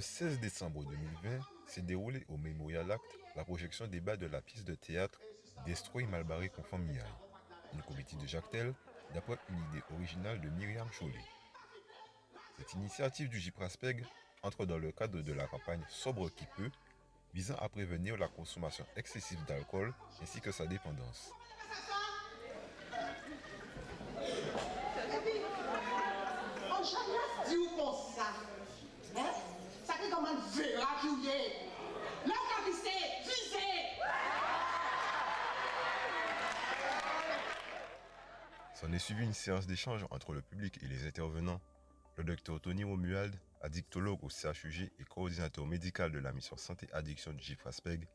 Le 16 décembre 2020 s'est déroulé au Memorial Act la projection débat de la pièce de théâtre Destroy Malbaré Confant Miaille, une comédie de Jacques Tell d'après une idée originale de Myriam Chollet. Cette initiative du JPRASPEG entre dans le cadre de la campagne Sobre qui peut, visant à prévenir la consommation excessive d'alcool ainsi que sa dépendance. S'en est suivi une séance d'échange entre le public et les intervenants. Le docteur Tony Romuald, addictologue au CHUG et coordinateur médical de la mission santé addiction du JPRASPEG,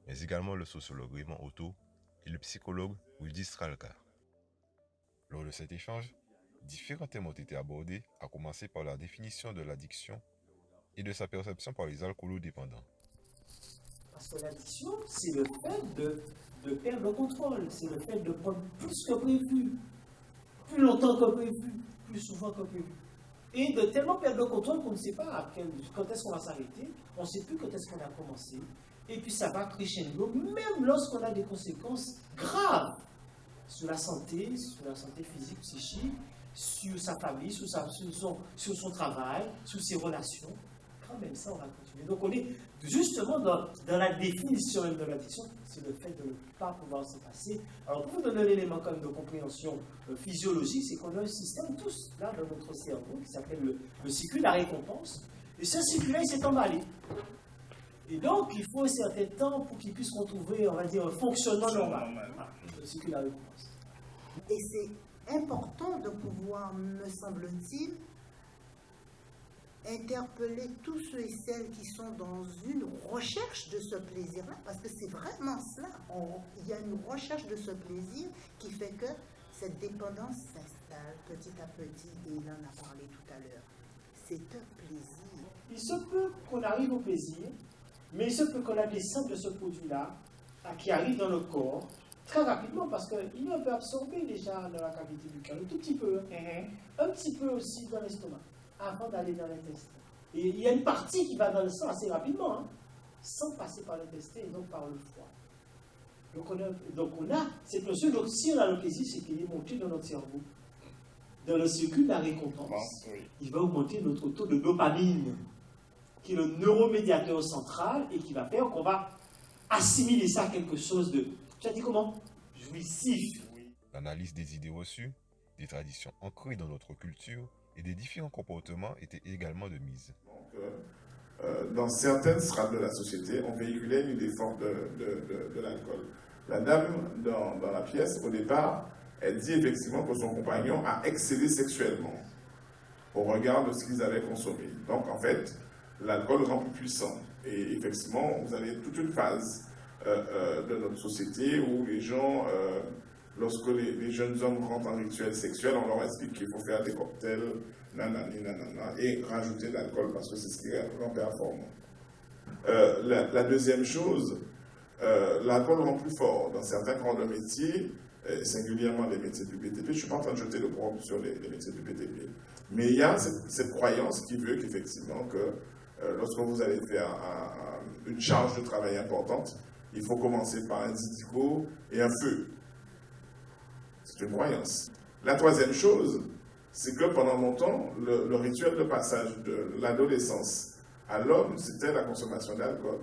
mais également le sociologue Raymond Otto et le psychologue Wildy Stralka. Lors de cet échange, différents thèmes ont été abordés, à commencer par la définition de l'addiction et de sa perception par les alcoolodépendants. Parce que l'addiction, c'est le fait de perdre le contrôle, c'est le fait de prendre plus que prévu, plus longtemps que prévu, plus souvent que prévu. Et de tellement perdre le contrôle qu'on ne sait pas quand est-ce qu'on va s'arrêter, on ne sait plus quand est-ce qu'on a commencé, et puis ça va crescendo, même lorsqu'on a des conséquences graves sur la santé physique, psychique, sur sa famille, sur son travail, sur ses relations. Quand même ça, on va continuer. Donc on est justement dans la définition même de l'addiction, c'est le fait de ne pas pouvoir se passer. Alors pour vous donner un élément quand même de compréhension physiologique, c'est qu'on a un système tous là dans notre cerveau qui s'appelle le circuit de la récompense. Et ce circuit-là, il s'est emballé. Et donc il faut un certain temps pour qu'il puisse retrouver, on va dire, un fonctionnement normal. Le circuit de la récompense. Et c'est important de pouvoir, me semble-t-il, interpeller tous ceux et celles qui sont dans une recherche de ce plaisir-là, parce que c'est vraiment cela. Il y a une recherche de ce plaisir qui fait que cette dépendance s'installe petit à petit, et il en a parlé tout à l'heure. C'est un plaisir. Il se peut qu'on arrive au plaisir, mais il se peut qu'on a des centres de ce produit-là qui arrivent dans le corps très rapidement, parce qu'il est un peu absorbé déjà dans la cavité du cœur, un tout petit peu, un petit peu aussi dans l'estomac, avant d'aller dans l'intestin. Et il y a une partie qui va dans le sang assez rapidement, sans passer par l'intestin et donc par le foie. Donc on a cette notion, donc si on a le plaisir, c'est qu'il est monté dans notre cerveau. Dans le circuit de la récompense, il va augmenter notre taux de dopamine, qui est le neuromédiateur central et qui va faire qu'on va assimiler ça à quelque chose de, tu as dit comment? Jouissif. L'analyse des idées reçues, des traditions ancrées dans notre culture et des différents comportements était également de mise. Dans certaines strates de la société, on véhiculait une idée forte de l'alcool. La dame, dans la pièce, au départ, elle dit effectivement que son compagnon a excellé sexuellement au regard de ce qu'ils avaient consommé. Donc, en fait, l'alcool rend plus puissant. Et effectivement, vous avez toute une phase de notre société où les gens, lorsque les jeunes hommes rentrent en rituel sexuel, on leur explique qu'il faut faire des cocktails, nanani, nanana, et rajouter de l'alcool parce que c'est ce qui rend performant. La deuxième chose, l'alcool rend plus fort dans certains corps de métier, singulièrement les métiers du BTP. Je ne suis pas en train de jeter le problème sur les métiers du BTP. Mais il y a cette croyance qui veut qu'effectivement, lorsque vous allez faire une charge de travail importante, il faut commencer par un didico et un feu. C'est une croyance. La troisième chose, c'est que pendant longtemps, le rituel de passage de l'adolescence à l'homme, c'était la consommation d'alcool.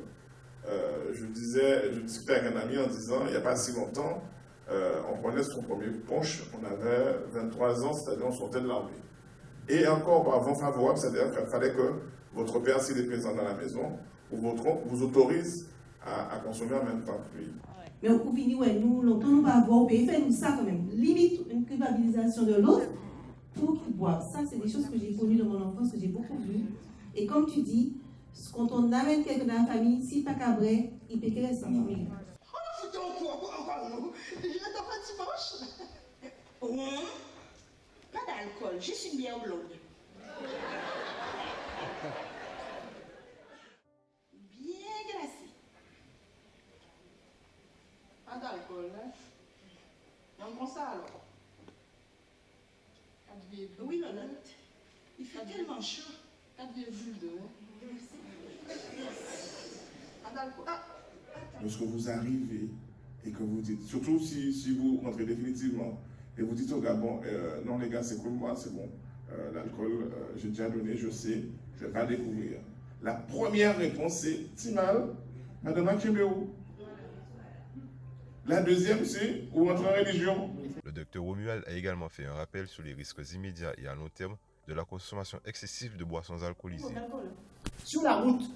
Je discutais avec un ami en disant, il n'y a pas si longtemps, on prenait son premier punch, on avait 23 ans, c'est-à-dire on sortait de l'armée. Et encore avant favorable, c'est-à-dire qu'il fallait que votre père, s'il est présent dans la maison, ou votre oncle vous autorise à consommer en même temps que lui. Mais au fini, nous, longtemps, nous va avoir au pays, fait ça quand même. Limite une culpabilisation de l'autre pour qu'il boive. Ça, c'est des choses que j'ai connues dans mon enfance, que j'ai beaucoup vues. Et comme tu dis, quand on amène quelqu'un dans la famille, si pas cabré, il peut rester en famille. Pas d'alcool, juste une bière blonde. Bien glacée. Pas d'alcool, hein? On prend ça alors. Oui, Lolette. Il fait tellement chaud. 4,2. Lorsque vous arrivez et que vous dites, surtout si vous rentrez définitivement et vous dites au gars, bon, non les gars, c'est cool, moi, c'est bon, l'alcool, j'ai déjà donné, je sais, je vais pas découvrir. La première réponse, c'est Timal, madame Akembeou. La deuxième, c'est ou entre en religion. Le docteur Romuald a également fait un rappel sur les risques immédiats et à long terme de la consommation excessive de boissons alcoolisées. Sur la route,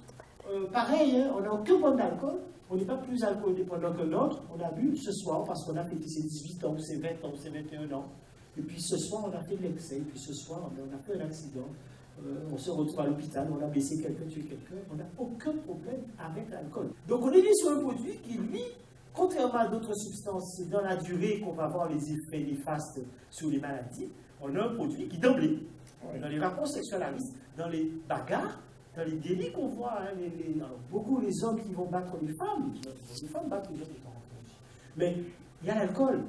pareil, hein, on n'a aucun point d'alcool, on n'est pas plus alcool dépendant que l'autre, on a bu ce soir parce qu'on a fêté ses 18 ans, ou ses 20 ans, ou ses 21 ans, et puis ce soir on a fait de l'excès, et puis ce soir on a fait un accident, on se retrouve à l'hôpital, on a blessé quelqu'un, tué quelqu'un, on n'a aucun problème avec l'alcool. Donc on est sur un produit qui, lui, contrairement à d'autres substances, dans la durée qu'on va voir les effets néfastes sur les maladies, on a un produit qui d'emblée, dans les rapports sexualistes, dans les bagarres, dans les délits qu'on voit, hein, alors, beaucoup les hommes qui vont battre les femmes battent les hommes. Mais il y a l'alcool.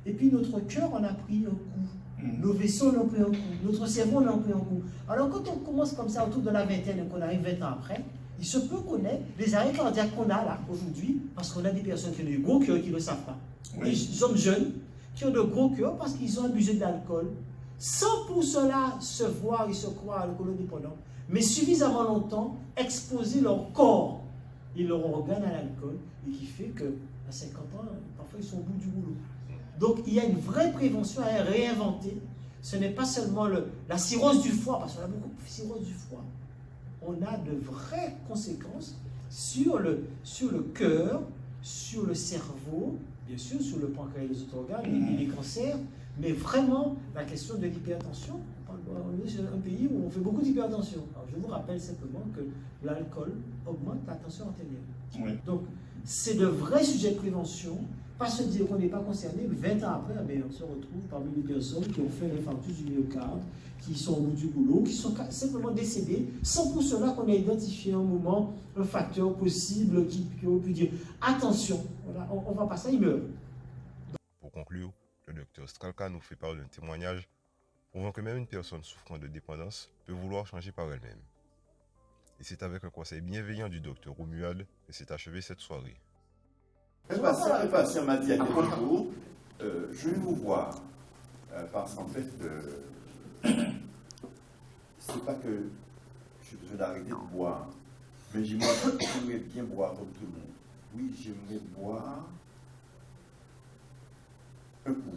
Et puis notre cœur en a pris un coup. Nos vaisseaux en ont pris un coup. Notre cerveau en a pris un coup. Alors quand on commence comme ça autour de la vingtaine et qu'on arrive 20 ans après, il se peut qu'on ait les arrêts cardiaques qu'on a là aujourd'hui, parce qu'on a des personnes qui ont des gros cœurs qui ne le savent pas. Oui. Des hommes jeunes qui ont de gros cœurs parce qu'ils ont abusé de l'alcool, sans pour cela se voir et se croire alcoolodépendants, mais suffisamment longtemps exposer leur corps et leur organe à l'alcool, et qui fait qu'à 50 ans, parfois ils sont au bout du boulot. Donc il y a une vraie prévention à réinventer. Ce n'est pas seulement la cirrhose du foie, parce qu'on a beaucoup de cirrhose du foie. On a de vraies conséquences sur le cœur, sur le cerveau, bien sûr sur le pancréas et les autres organes, et les cancers, mais vraiment la question de l'hypertension. On est dans un pays où on fait beaucoup d'hypertension. Alors je vous rappelle simplement que l'alcool augmente la tension artérielle. Oui. Donc c'est de vrais sujets de prévention. Pas se dire qu'on n'est pas concerné, 20 ans après, on se retrouve parmi les personnes qui ont fait l'infarctus du myocarde, qui sont au bout du boulot, qui sont simplement décédés, sans pour cela qu'on ait identifié un moment, un facteur possible qui aurait pu dire attention, voilà, on ne va pas ça, il meurt. Pour conclure, le docteur Stralka nous fait part d'un témoignage prouvant que même une personne souffrant de dépendance peut vouloir changer par elle-même. Et c'est avec un conseil bienveillant du docteur Romuald que s'est achevée cette soirée. Le patient m'a dit il y a quelques jours, je vais vous voir, parce qu'en fait, c'est pas que j'ai besoin d'arrêter de boire, mais j'aimerais bien boire comme tout le monde. Oui, j'aimerais boire un coup,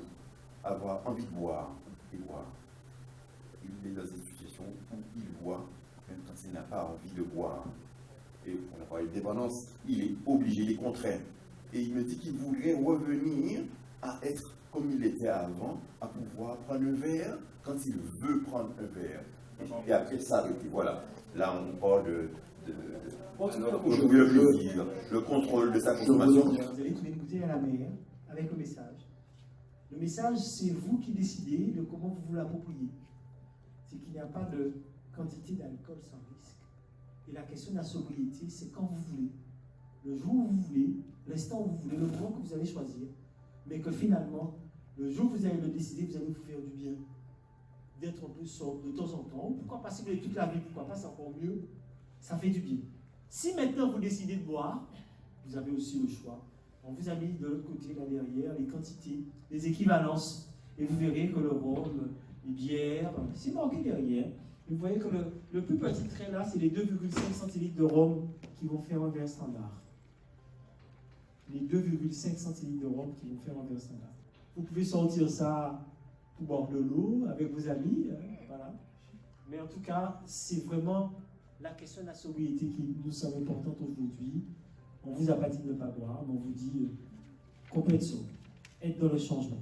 avoir envie de boire et boire. Il est dans une situation où il boit, même quand il n'a pas envie de boire. Et pour avoir une dépendance, il est obligé, il est contraint. Et il me dit qu'il voudrait revenir à être comme il était avant, à pouvoir prendre un verre quand il veut prendre un verre. Et après s'arrêter. Voilà. Là, on parle de le plaisir, le contrôle de sa consommation. Vous allez trouver une bouteille à la mer avec le message. Le message, c'est vous qui décidez de comment vous vous l'appropriez. C'est qu'il n'y a pas de quantité d'alcool sans risque. Et la question de la sobriété, c'est quand vous voulez. Le jour où vous voulez, l'instant où vous voulez, le moment que vous allez choisir, mais que finalement, le jour où vous allez le décider, vous allez vous faire du bien, d'être un peu sobre de temps en temps, ou pourquoi pas si vous voulez toute la vie, pourquoi pas, c'est encore mieux, ça fait du bien. Si maintenant vous décidez de boire, vous avez aussi le choix. On vous a mis de l'autre côté, là derrière, les quantités, les équivalences, et vous verrez que le rhum, les bières, c'est marqué derrière. Vous voyez que le plus petit trait là, c'est les 2,5 centilitres de rhum qui vont faire un verre standard. Les 2,5 centilitres de rhum qui vont faire un verre standard. Vous pouvez sortir ça pour boire de l'eau avec vos amis, voilà. Mais en tout cas, c'est vraiment la question de la sobriété qui nous semble importante aujourd'hui. On ne vous a pas dit de ne pas boire, mais on vous dit complète sobre, être dans le changement.